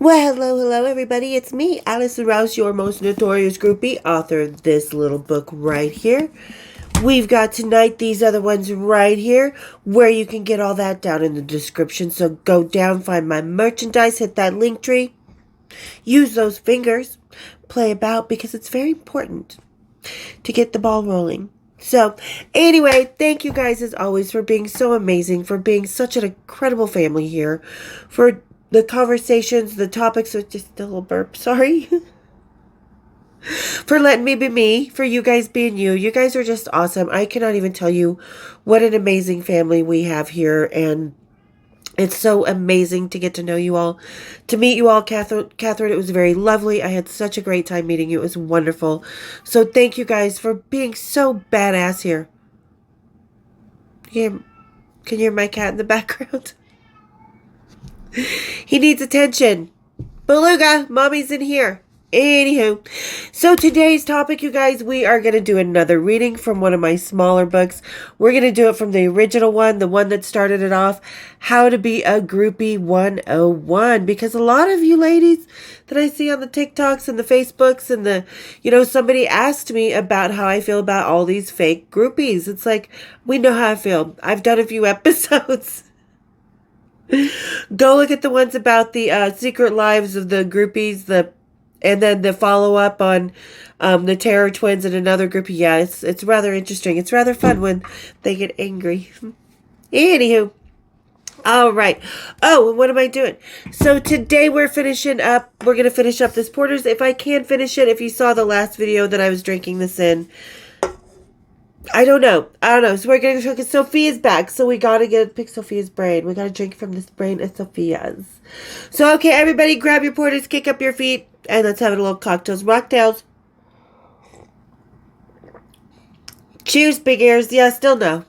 Well, hello, everybody. It's me, Allison Rouse, your most notorious groupie, author of this little book right here. We've got tonight these other ones right here, where you can get all that down in the description. So go down, find my merchandise, hit that link tree, use those fingers, play about, because it's very important to get the ball rolling. So, anyway, thank you guys as always for being so amazing, for being such an incredible family here, for the conversations, the topics, with just a little burp, sorry. For letting me be me, for you guys being you. You guys are just awesome. I cannot even tell you what an amazing family we have here, and it's so amazing to get to know you all, to meet you all. Catherine, it was very lovely. I had such a great time meeting you. It was wonderful. So thank you guys for being so badass here. Can you hear my cat in the background? He needs attention. Beluga, mommy's in here. Anywho, so today's topic, you guys, we are going to do another reading from one of my smaller books. We're going to do it from the original one, the one that started it off, How to Be a Groupie 101. Because a lot of you ladies that I see on the TikToks and the Facebooks and somebody asked me about how I feel about all these fake groupies. It's like, we know how I feel. I've done a few episodes. Go look at the ones about the secret lives of the groupies, and then the follow-up on the Terror Twins and another groupie. Yeah, it's rather interesting. It's rather fun when they get angry. Anywho. All right. Oh, and what am I doing? So today we're finishing up. We're going to finish up this Porter's. If I can finish it, if you saw the last video that I was drinking this in, I don't know. So we're going to drink it. Sophia's back. So we got to pick Sophia's brain. We got to drink from this brain of Sophia's. So, okay, everybody, grab your Porters, kick up your feet, and let's have a little cocktails. Rocktails. Cheers, big ears. Yeah, still no.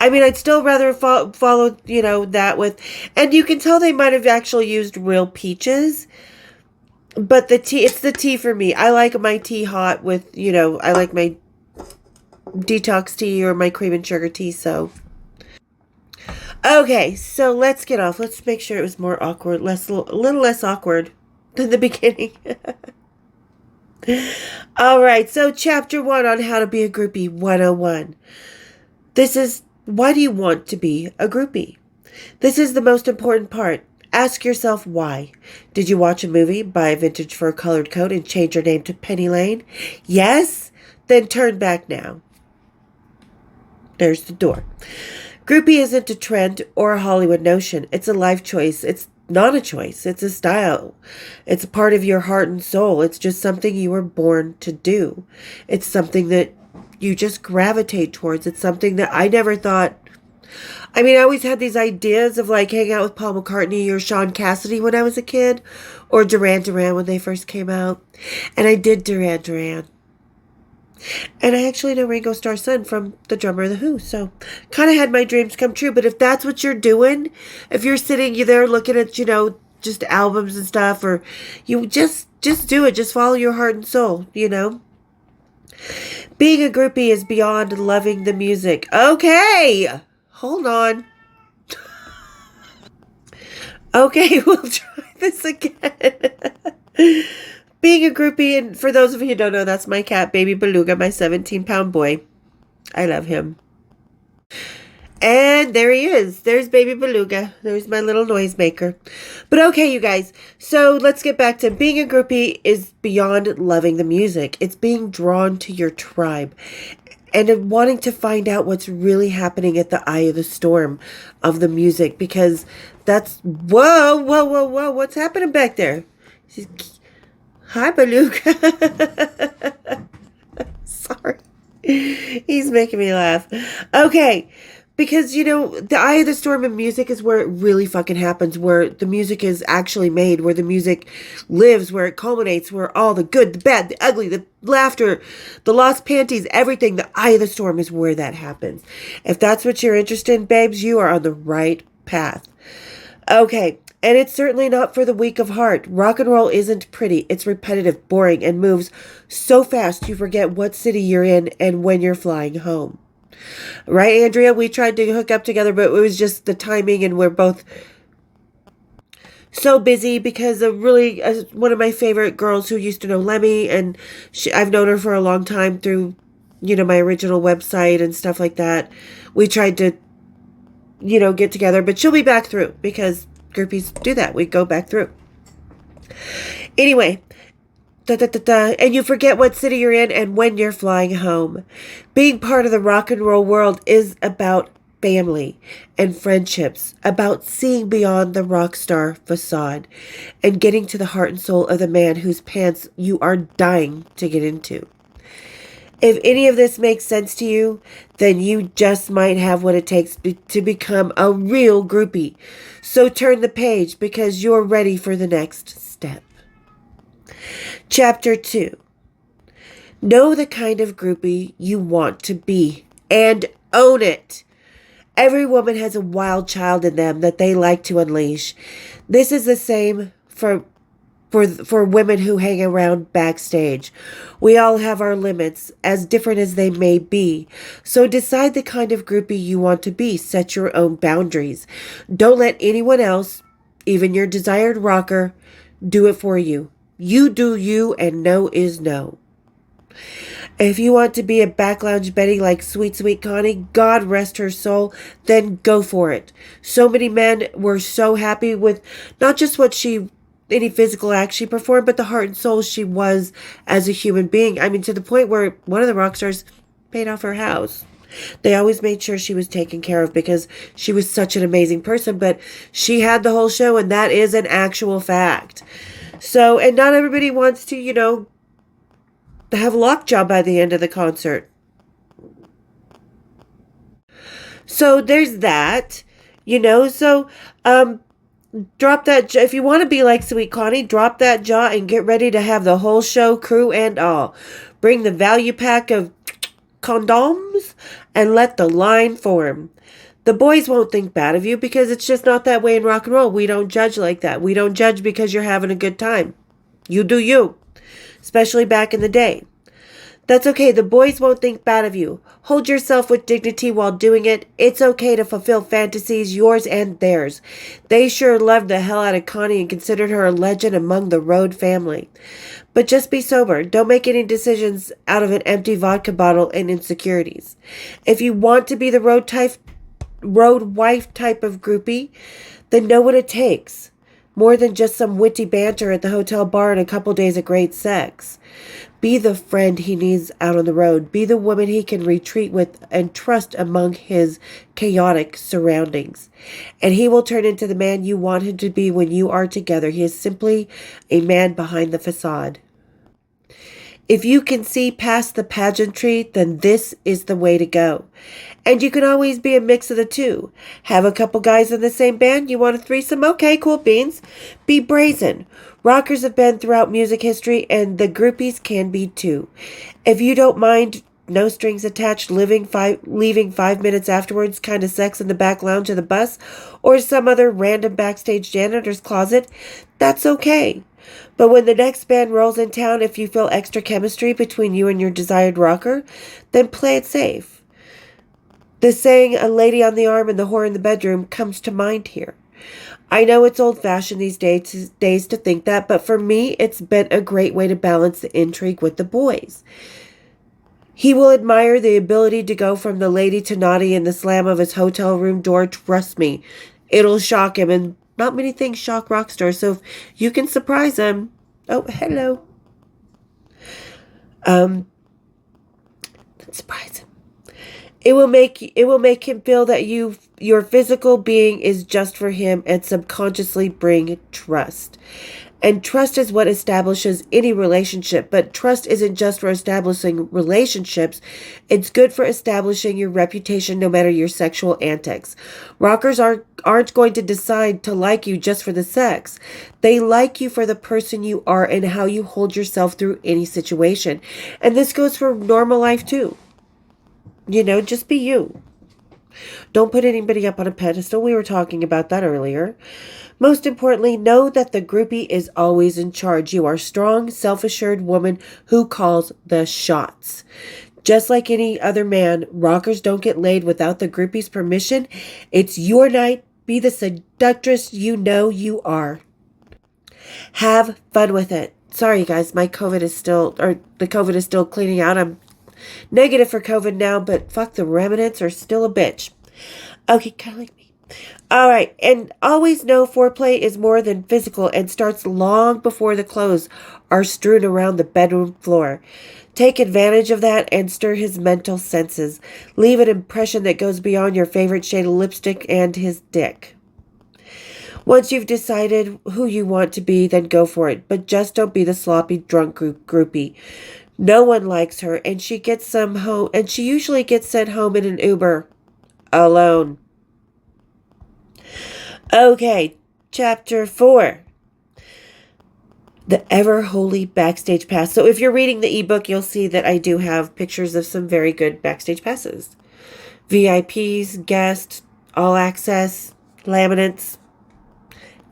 I mean, I'd still rather follow, that with... And you can tell they might have actually used real peaches. But the tea, it's the tea for me. I like my tea hot with, I like my detox tea or my cream and sugar tea, so... Okay, so let's get off. Let's make sure it was more awkward, a little less awkward than the beginning. All right, so chapter 1 on How to Be a Groupie 101. This is, why do you want to be a groupie? This is the most important part. Ask yourself why. Did you watch a movie, buy a vintage fur colored coat, and change your name to Penny Lane? Yes? Then turn back now. There's the door. Groupie isn't a trend or a Hollywood notion. It's a life choice. It's not a choice. It's a style. It's a part of your heart and soul. It's just something you were born to do. It's something that you just gravitate towards. It's something that I never thought... I mean, I always had these ideas of like hanging out with Paul McCartney or Sean Cassidy when I was a kid, or Duran Duran when they first came out. And I did Duran Duran. And I actually know Ringo Starr's son from the drummer of The Who. So kind of had my dreams come true. But if that's what you're doing, if you're sitting there looking at, just albums and stuff, or you just do it. Just follow your heart and soul, Being a groupie is beyond loving the music. Okay. Hold on. Okay, we'll try this again. Being a groupie, and for those of you who don't know, that's my cat, Baby Beluga, my 17-pound boy. I love him. And there he is. There's Baby Beluga. There's my little noisemaker. But okay, you guys. So let's get back to being a groupie is beyond loving the music. It's being drawn to your tribe and wanting to find out what's really happening at the eye of the storm of the music. Because that's... Whoa. What's happening back there? Hi, Beluga. Sorry. He's making me laugh. Okay. Because, the eye of the storm in music is where it really fucking happens, where the music is actually made, where the music lives, where it culminates, where all the good, the bad, the ugly, the laughter, the lost panties, everything, the eye of the storm is where that happens. If that's what you're interested in, babes, you are on the right path. Okay. And it's certainly not for the weak of heart. Rock and roll isn't pretty. It's repetitive, boring, and moves so fast you forget what city you're in and when you're flying home. Right, Andrea? We tried to hook up together, but it was just the timing, and we're both So busy because of really one of my favorite girls who used to know Lemmy, and I've known her for a long time through, my original website and stuff like that. We tried to, get together, but she'll be back through because groupies do that. We go back through. Anyway, and you forget what city you're in and when you're flying home. Being part of the rock and roll world is about family and friendships, about seeing beyond the rock star facade and getting to the heart and soul of the man whose pants you are dying to get into. If any of this makes sense to you, then you just might have what it takes to become a real groupie. So turn the page because you're ready for the next step. Chapter 2. Know the kind of groupie you want to be and own it. Every woman has a wild child in them that they like to unleash. This is the same for women who hang around backstage. We all have our limits, as different as they may be. So decide the kind of groupie you want to be. Set your own boundaries. Don't let anyone else, even your desired rocker, do it for you. You do you, and no is no. If you want to be a back lounge Betty like Sweet Sweet Connie, God rest her soul, then go for it. So many men were so happy with not just any physical act she performed, but the heart and soul she was as a human being. I mean, to the point where one of the rock stars paid off her house. They always made sure she was taken care of because she was such an amazing person, but she had the whole show, and that is an actual fact. So, and not everybody wants to, have a lockjaw by the end of the concert. So there's that, so, drop that, if you want to be like Sweet Connie, drop that jaw and get ready to have the whole show, crew and all. Bring the value pack of condoms and let the line form. The boys won't think bad of you because it's just not that way in rock and roll. We don't judge like that. We don't judge because you're having a good time. You do you, especially back in the day. That's okay. The boys won't think bad of you. Hold yourself with dignity while doing it. It's okay to fulfill fantasies, yours and theirs. They sure loved the hell out of Connie and considered her a legend among the Road family. But just be sober. Don't make any decisions out of an empty vodka bottle and insecurities. If you want to be the road wife type of groupie, then know what it takes. More than just some witty banter at the hotel bar and a couple days of great sex. Be the friend he needs out on the road. Be the woman he can retreat with and trust among his chaotic surroundings. And he will turn into the man you want him to be when you are together. He is simply a man behind the facade. If you can see past the pageantry, then this is the way to go. And you can always be a mix of the two. Have a couple guys in the same band. You want a threesome? Okay, cool beans. Be brazen. Rockers have been throughout music history, and the groupies can be too. If you don't mind no strings attached, leaving 5 minutes afterwards kind of sex in the back lounge of the bus or some other random backstage janitor's closet, that's okay. But when the next band rolls in town, if you feel extra chemistry between you and your desired rocker, then play it safe. The saying, a lady on the arm and the whore in the bedroom, comes to mind here. I know it's old-fashioned these days to think that, but for me, it's been a great way to balance the intrigue with the boys. He will admire the ability to go from the lady to naughty in the slam of his hotel room door. Trust me, it'll shock him, and not many things shock rock stars, so if you can surprise him. Oh, hello. Surprise him. It will make him feel that your physical being is just for him and subconsciously bring trust. And trust is what establishes any relationship, but trust isn't just for establishing relationships. It's good for establishing your reputation no matter your sexual antics. Rockers aren't going to decide to like you just for the sex. They like you for the person you are and how you hold yourself through any situation. And this goes for normal life too. Just be you. Don't put anybody up on a pedestal. We were talking about that earlier. Most importantly, know that the groupie is always in charge. You are a strong, self-assured woman who calls the shots. Just like any other man, rockers don't get laid without the groupie's permission. It's your night. Be the seductress you know you are. Have fun with it. Sorry, guys, the COVID is still cleaning out. I'm negative for COVID now, but fuck, the remnants are still a bitch. Okay, kind of like me. All right, and always know foreplay is more than physical and starts long before the clothes are strewn around the bedroom floor. Take advantage of that and stir his mental senses. Leave an impression that goes beyond your favorite shade of lipstick and his dick. Once you've decided who you want to be, then go for it. But just don't be the sloppy drunk groupie. No one likes her, and she usually gets sent home in an Uber. Alone. Okay, chapter 4. The Ever Holy Backstage Pass. So if you're reading the ebook, you'll see that I do have pictures of some very good backstage passes. VIPs, guest, all access, laminates.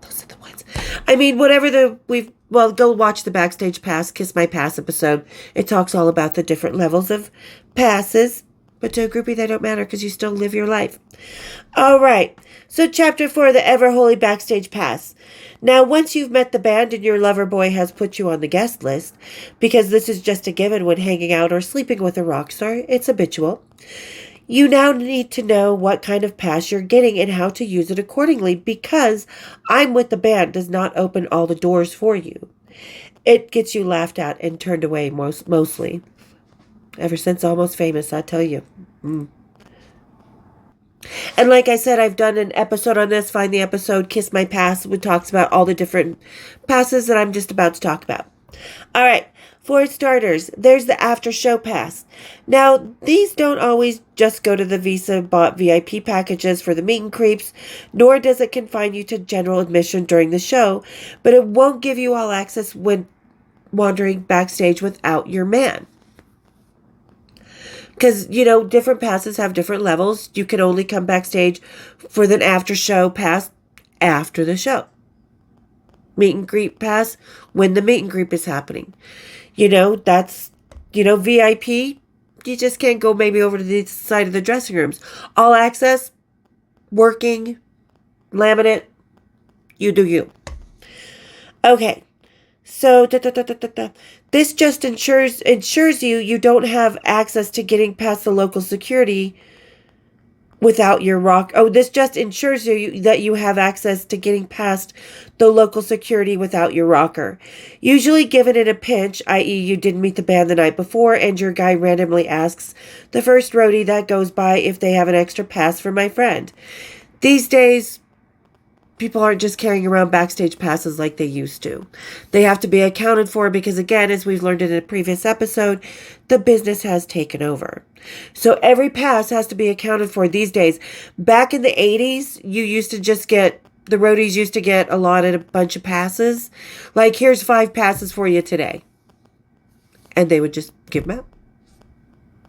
Those are the ones. I mean, go watch the Backstage Pass, Kiss My Pass episode. It talks all about the different levels of passes. But to a groupie, they don't matter because you still live your life. All right. So chapter 4, the Ever Holy Backstage Pass. Now, once you've met the band and your lover boy has put you on the guest list, because this is just a given when hanging out or sleeping with a rock star, it's habitual. You now need to know what kind of pass you're getting and how to use it accordingly, because I'm with the band does not open all the doors for you. It gets you laughed at and turned away mostly. Ever since Almost Famous, I tell you. And like I said, I've done an episode on this. Find the episode, Kiss My Pass, which talks about all the different passes that I'm just about to talk about. All right. For starters, there's the after show pass. Now, these don't always just go to the Visa bought VIP packages for the meet and creeps, nor does it confine you to general admission during the show, but it won't give you all access when wandering backstage without your man. Because, different passes have different levels. You can only come backstage for the after show pass after the show. Meet and greet pass when the meet and greet is happening. That's, VIP. You just can't go maybe over to the side of the dressing rooms. All access, working, laminate, you do you. Okay. So, this just ensures you don't have access to getting past the local security without your rock. Oh, this just ensures you that you have access to getting past the local security without your rocker. Usually given in a pinch, i.e. you didn't meet the band the night before and your guy randomly asks the first roadie that goes by if they have an extra pass for my friend. These days, people aren't just carrying around backstage passes like they used to. They have to be accounted for because, again, as we've learned in a previous episode, the business has taken over. So every pass has to be accounted for these days. Back in the 80s, the roadies used to get allotted a bunch of passes. Like, here's 5 passes for you today. And they would just give them out.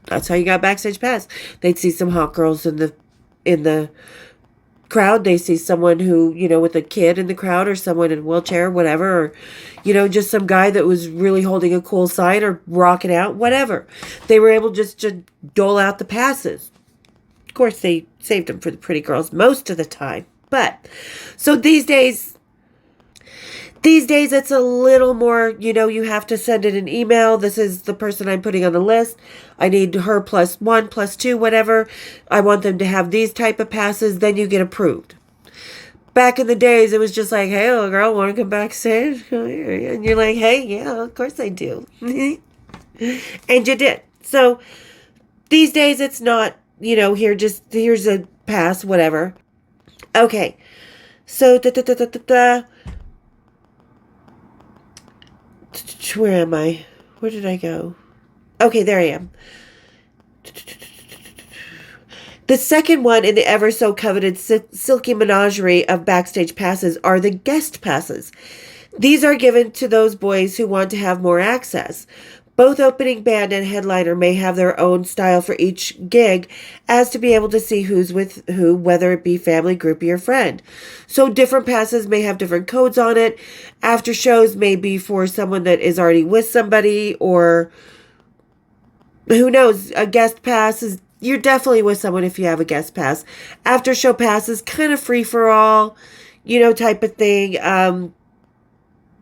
That's how you got backstage pass. They'd see some hot girls in the crowd. They see someone who, with a kid in the crowd or someone in a wheelchair, whatever, or, just some guy that was really holding a cool sign or rocking out, whatever. They were able just to dole out the passes. Of course, they saved them for the pretty girls most of the time. But, so these days, it's a little more, you have to send it an email. This is the person I'm putting on the list. I need her +1, +2, whatever. I want them to have these type of passes. Then you get approved. Back in the days, it was just like, hey, little girl, want to come backstage? And you're like, hey, yeah, of course I do. And you did. So these days, it's not, here's a pass, whatever. Okay. So, where am I? Where did I go? Okay, there I am. The second one in the ever so coveted silky menagerie of backstage passes are the guest passes. These are given to those boys who want to have more access. Both opening band and headliner may have their own style for each gig as to be able to see who's with who, whether it be family, groupie, or friend. So different passes may have different codes on it. After shows may be for someone that is already with somebody, or who knows, a guest pass is, you're definitely with someone if you have a guest pass. After show pass is kind of free for all, type of thing.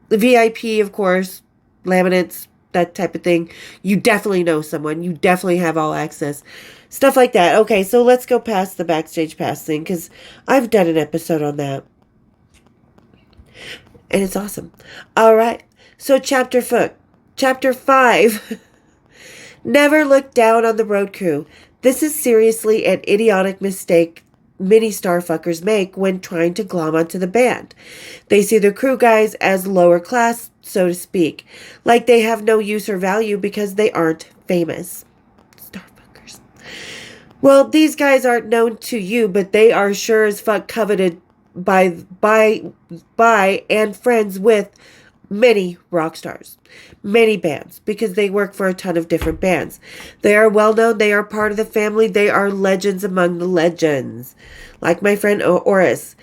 The VIP, of course, laminates, that type of thing. You definitely know someone. You definitely have all access. Stuff like that. Okay, so let's go past the backstage pass thing because I've done an episode on that. And it's awesome. All right. So Chapter 5. Never look down on the road crew. This is seriously an idiotic mistake many starfuckers make when trying to glom onto the band. They see the crew guys as lower class, so to speak, like they have no use or value because they aren't famous. Starfuckers. Well, these guys aren't known to you, but they are sure as fuck coveted by and friends with many rock stars, many bands, because they work for a ton of different bands. They are well known. They are part of the family. They are legends among the legends, like my friend Oris.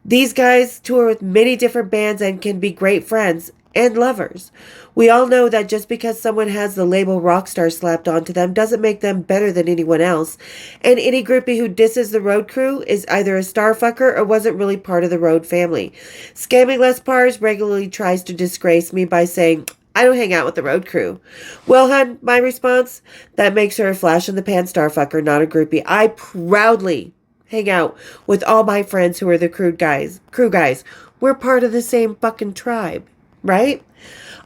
These guys tour with many different bands and can be great friends and lovers. We all know that just because someone has the label rock star slapped onto them doesn't make them better than anyone else. And any groupie who disses the road crew is either a starfucker or wasn't really part of the road family. Scamming Les Pars regularly tries to disgrace me by saying, I don't hang out with the road crew. Well, hun, my response, that makes her a flash in the pan starfucker, not a groupie. I proudly hang out with all my friends who are the crew guys. We're part of the same fucking tribe, right?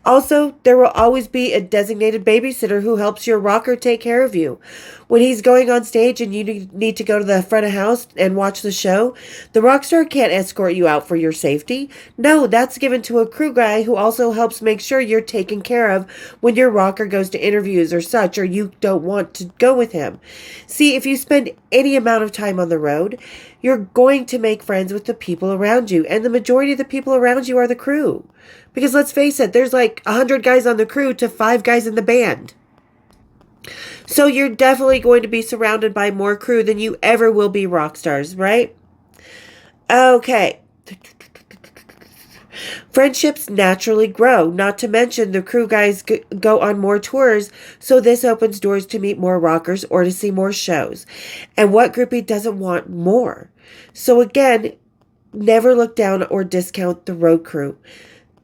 Also, there will always be a designated babysitter who helps your rocker take care of you. When he's going on stage and you need to go to the front of house and watch the show, the rock star can't escort you out for your safety. No, that's given to a crew guy who also helps make sure you're taken care of when your rocker goes to interviews or such, or you don't want to go with him. See, if you spend any amount of time on the road, you're going to make friends with the people around you, and the majority of the people around you are the crew. Because let's face it, there's like 100 guys on the crew to 5 guys in the band. So you're definitely going to be surrounded by more crew than you ever will be rock stars, right? Okay. Friendships naturally grow, not to mention the crew guys go on more tours, so this opens doors to meet more rockers or to see more shows. And what groupie doesn't want more? So again, never look down or discount the road crew.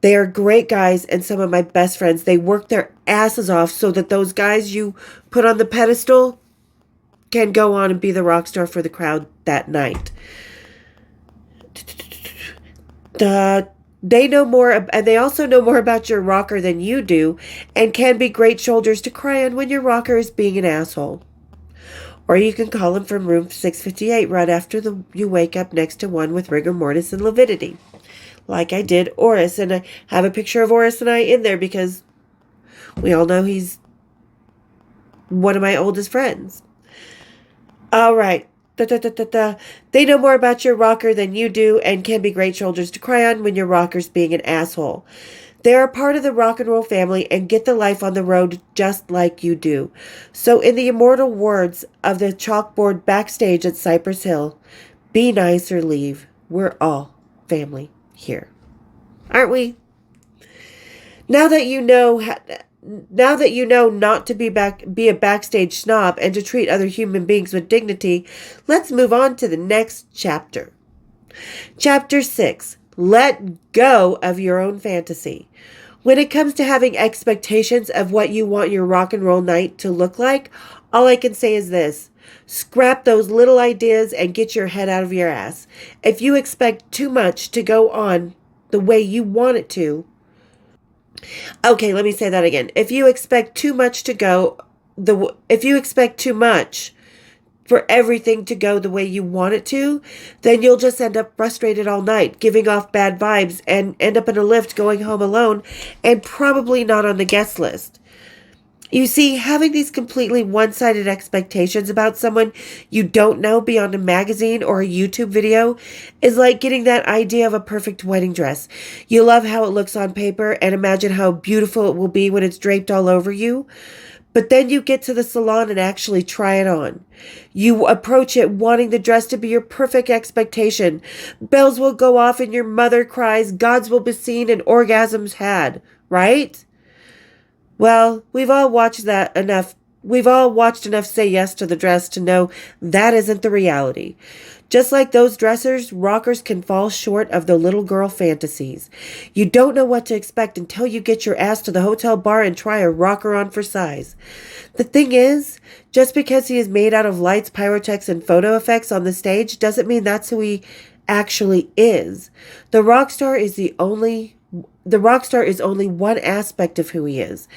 They are great guys and some of my best friends. They work their asses off so that those guys you put on the pedestal can go on and be the rock star for the crowd that night. They know more, and they also know more about your rocker than you do, and can be great shoulders to cry on when your rocker is being an asshole. Or you can call him from room 658 right after you wake up next to one with rigor mortis and lividity. Like I did Oris, and I have a picture of Oris and I in there because we all know he's one of my oldest friends. All right. They know more about your rocker than you do and can be great shoulders to cry on when your rocker's being an asshole. They are part of the rock and roll family and get the life on the road just like you do. So in the immortal words of the chalkboard backstage at Cypress Hill, be nice or leave. We're all family here. Aren't we? Now that you know not to be a backstage snob and to treat other human beings with dignity, let's move on to the next chapter. Chapter 6. Let go of your own fantasy. When it comes to having expectations of what you want your rock and roll night to look like, all I can say is this. Scrap those little ideas and get your head out of your ass. If you expect too much to go on the way you want it to, okay, let me say that again. If you expect too much for everything to go the way you want it to, then you'll just end up frustrated all night, giving off bad vibes, and end up in a lift going home alone, and probably not on the guest list. You see, having these completely one-sided expectations about someone you don't know beyond a magazine or a YouTube video is like getting that idea of a perfect wedding dress. You love how it looks on paper and imagine how beautiful it will be when it's draped all over you. But then you get to the salon and actually try it on. You approach it wanting the dress to be your perfect expectation. Bells will go off and your mother cries, gods will be seen and orgasms had, right? Well, we've all watched that enough We've all watched enough Say Yes to the Dress to know that isn't the reality. Just like those dressers, rockers can fall short of the little girl fantasies. You don't know what to expect until you get your ass to the hotel bar and try a rocker on for size. The thing is, just because he is made out of lights, pyrotechnics, and photo effects on the stage doesn't mean that's who he actually is. The rock star is only one aspect of who he is,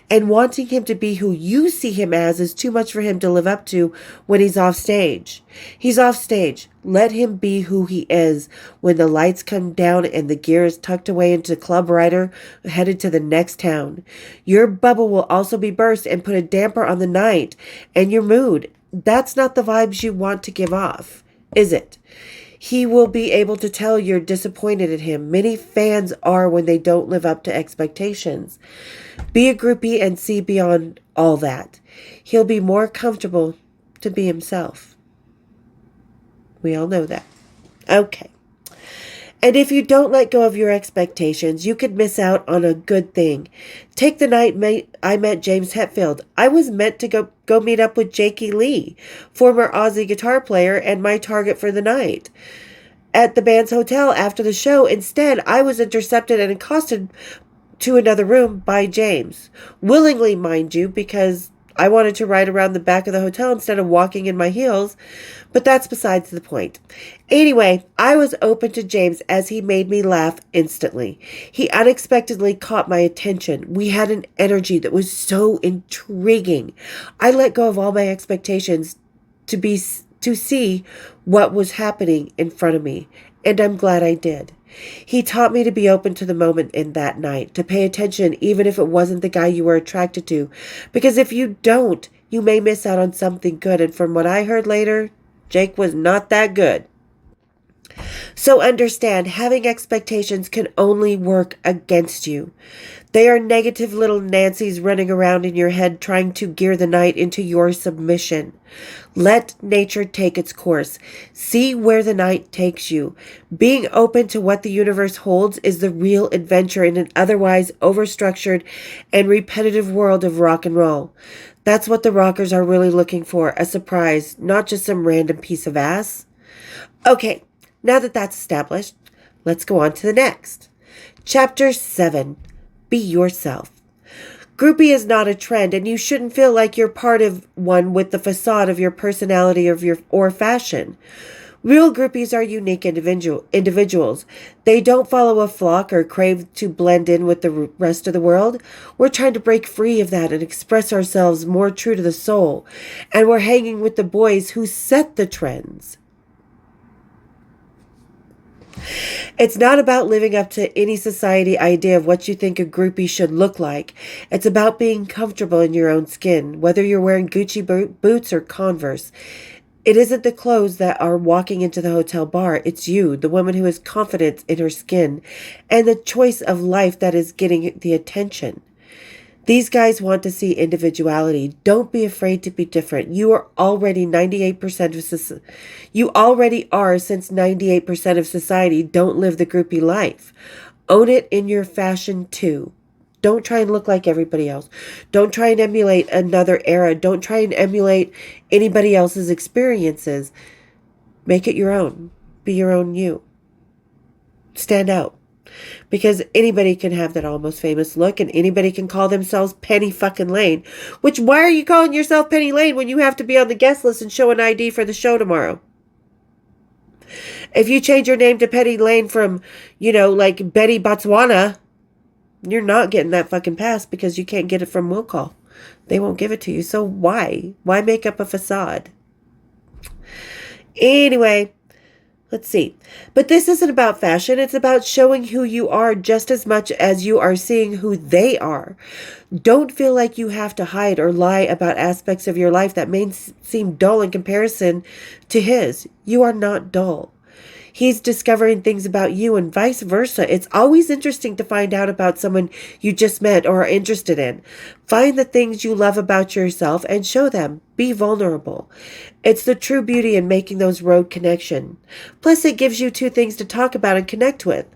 and wanting him to be who you see him as is too much for him to live up to when he's off stage. He's off stage. Let him be who he is when the lights come down and the gear is tucked away into Club Rider headed to the next town. Your bubble will also be burst and put a damper on the night and your mood. That's not the vibes you want to give off, is it? He will be able to tell you're disappointed in him. Many fans are when they don't live up to expectations. Be a groupie and see beyond all that. He'll be more comfortable to be himself. We all know that. Okay. And if you don't let go of your expectations, you could miss out on a good thing. Take the night I met James Hetfield. I was meant to go meet up with Jakey Lee, former Aussie guitar player and my target for the night, at the band's hotel after the show. Instead, I was intercepted and accosted to another room by James. Willingly, mind you, because I wanted to ride around the back of the hotel instead of walking in my heels, but that's besides the point. Anyway, I was open to James as he made me laugh instantly. He unexpectedly caught my attention. We had an energy that was so intriguing. I let go of all my expectations to see what was happening in front of me, and I'm glad I did. He taught me to be open to the moment in that night, to pay attention even if it wasn't the guy you were attracted to, because if you don't, you may miss out on something good, and from what I heard later, Jake was not that good. So understand, having expectations can only work against you. They are negative little Nancys running around in your head trying to gear the night into your submission. Let nature take its course. See where the night takes you. Being open to what the universe holds is the real adventure in an otherwise overstructured and repetitive world of rock and roll. That's what the rockers are really looking for, a surprise, not just some random piece of ass. Okay, now that that's established, let's go on to the next. Chapter 7. Be yourself. Groupie is not a trend, and you shouldn't feel like you're part of one with the facade of your personality or fashion. Real groupies are unique individuals. They don't follow a flock or crave to blend in with the rest of the world. We're trying to break free of that and express ourselves more true to the soul. And we're hanging with the boys who set the trends. It's not about living up to any society idea of what you think a groupie should look like. It's about being comfortable in your own skin, whether you're wearing Gucci boots or Converse. It isn't the clothes that are walking into the hotel bar. It's you, the woman who has confidence in her skin, and the choice of life that is getting the attention. These guys want to see individuality. Don't be afraid to be different. You are already 98% of you already are, since 98% of society don't live the groupie life. Own it in your fashion too. Don't try and look like everybody else. Don't try and emulate another era. Don't try and emulate anybody else's experiences. Make it your own. Be your own you. Stand out. Because anybody can have that Almost Famous look, and anybody can call themselves Penny fucking Lane. Which, why are you calling yourself Penny Lane when you have to be on the guest list and show an ID for the show tomorrow? If you change your name to Penny Lane from, like Betty Botswana, you're not getting that fucking pass because you can't get it from will call. They won't give it to you. So why? Why make up a facade? Anyway, let's see. But this isn't about fashion. It's about showing who you are just as much as you are seeing who they are. Don't feel like you have to hide or lie about aspects of your life that may seem dull in comparison to his. You are not dull. He's discovering things about you and vice versa. It's always interesting to find out about someone you just met or are interested in. Find the things you love about yourself and show them. Be vulnerable. It's the true beauty in making those road connections. Plus, it gives you two things to talk about and connect with.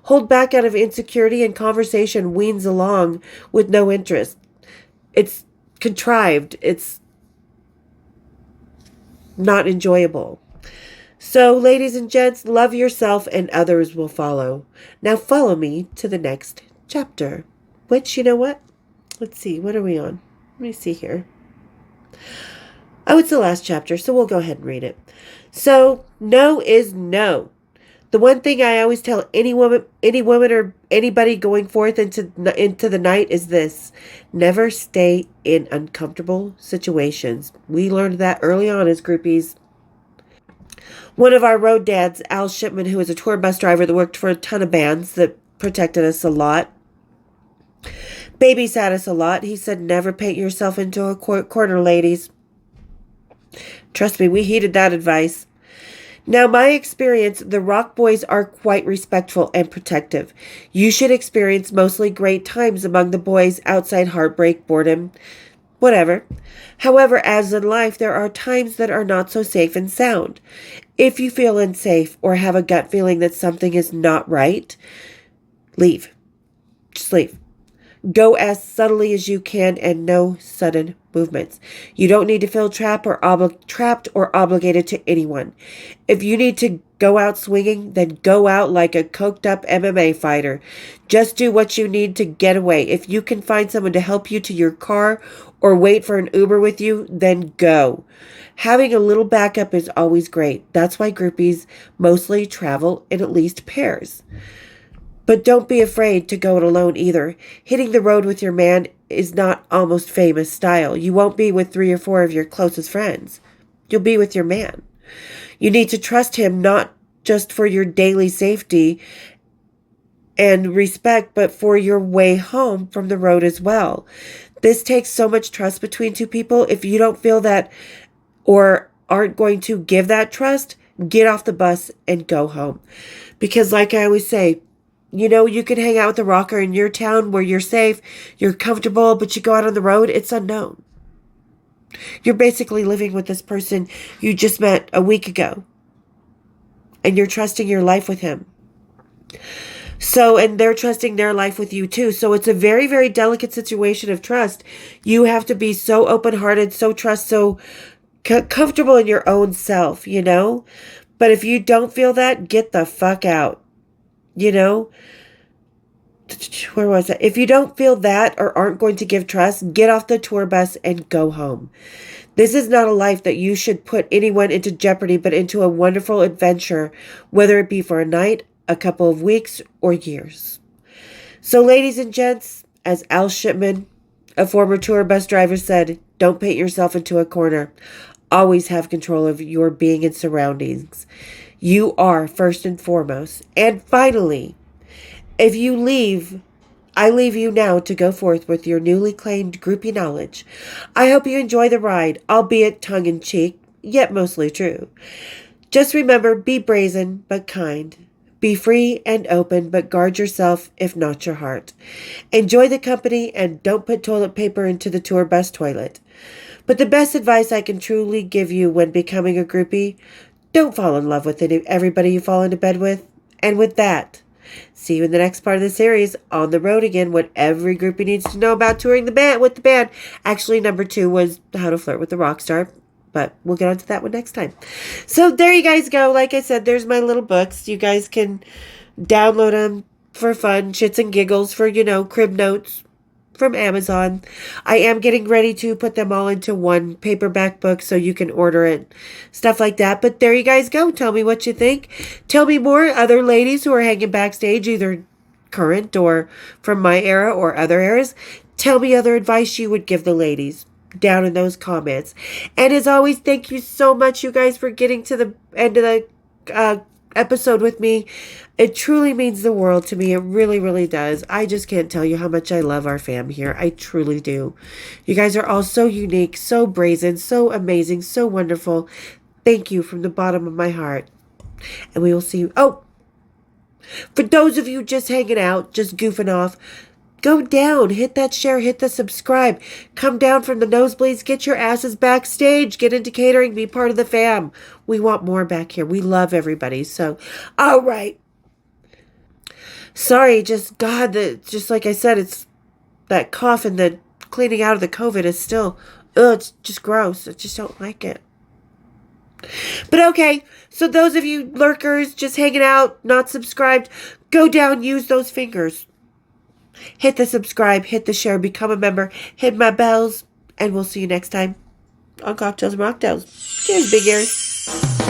Hold back out of insecurity and conversation weans along with no interest. It's contrived. It's not enjoyable. So, ladies and gents, love yourself and others will follow. Now follow me to the next chapter, which, you know what? Let's see, what are we on? Let me see here. Oh, it's the last chapter, so we'll go ahead and read it. So, no is no. The one thing I always tell any woman or anybody going forth into the night is this: never stay in uncomfortable situations. We learned that early on as groupies. One of our road dads, Al Shipman, who was a tour bus driver that worked for a ton of bands that protected us a lot, babysat us a lot, he said, never paint yourself into a corner, ladies. Trust me, we heeded that advice. Now, my experience, the rock boys are quite respectful and protective. You should experience mostly great times among the boys outside heartbreak, boredom, whatever. However, as in life, there are times that are not so safe and sound. If you feel unsafe or have a gut feeling that something is not right, leave. Just leave. Go as subtly as you can and no sudden movements. You don't need to feel trapped or obligated to anyone. If you need to go out swinging, then go out like a coked up MMA fighter. Just do what you need to get away. If you can find someone to help you to your car or wait for an Uber with you, then go. Having a little backup is always great. That's why groupies mostly travel in at least pairs. But don't be afraid to go it alone either. Hitting the road with your man is not Almost Famous style. You won't be with 3 or 4 of your closest friends. You'll be with your man. You need to trust him not just for your daily safety and respect, but for your way home from the road as well. This takes so much trust between two people. If you don't feel that or aren't going to give that trust, get off the bus and go home. Because like I always say, you know, you can hang out with a rocker in your town where you're safe, you're comfortable, but you go out on the road, it's unknown. You're basically living with this person you just met a week ago. And you're trusting your life with him. So, and they're trusting their life with you too. So it's a very, very delicate situation of trust. You have to be so open-hearted, so comfortable in your own self, you know? But if you don't feel that, get the fuck out. You know, where was it? If you don't feel that or aren't going to give trust, get off the tour bus and go home. This is not a life that you should put anyone into jeopardy, but into a wonderful adventure, whether it be for a night, a couple of weeks, or years. So, ladies and gents, as Al Shipman, a former tour bus driver, said, don't paint yourself into a corner. Always have control of your being and surroundings. You are first and foremost. And finally, if you leave, I leave you now to go forth with your newly claimed groupie knowledge. I hope you enjoy the ride, albeit tongue-in-cheek, yet mostly true. Just remember, be brazen but kind. Be free and open, but guard yourself, if not your heart. Enjoy the company and don't put toilet paper into the tour bus toilet. But the best advice I can truly give you when becoming a groupie: don't fall in love with everybody you fall into bed with. And with that, see you in the next part of the series, On the Road Again, what every groupie needs to know about touring the band with the band. Actually, number 2 was How to Flirt with a Rock Star, but we'll get onto that one next time. So there you guys go. Like I said, there's my little books. You guys can download them for fun, shits and giggles, for, you know, crib notes from Amazon. I am getting ready to put them all into one paperback book so you can order it, stuff like that. But there you guys go. Tell me what you think. Tell me more, other ladies who are hanging backstage, either current or from my era or other eras. Tell me other advice you would give the ladies down in those comments. And as always, thank you so much, you guys, for getting to the end of the episode with me. It truly means the world to me. It really, really does. I just can't tell you how much I love our fam here. I truly do. You guys are all so unique, so brazen, so amazing, so wonderful. Thank you from the bottom of my heart. And we will see you. Oh, for those of you just hanging out, just goofing off, go down, hit that share, hit the subscribe, come down from the nosebleeds, get your asses backstage, get into catering, be part of the fam. We want more back here. We love everybody. So, all right. Sorry, just God, just like I said, it's that cough and the cleaning out of the COVID is still, it's just gross. I just don't like it. But okay, so those of you lurkers just hanging out, not subscribed, go down, use those fingers. Hit the subscribe, hit the share, become a member, hit my bells, and we'll see you next time on Cocktails and Mocktails. Cheers, big ears.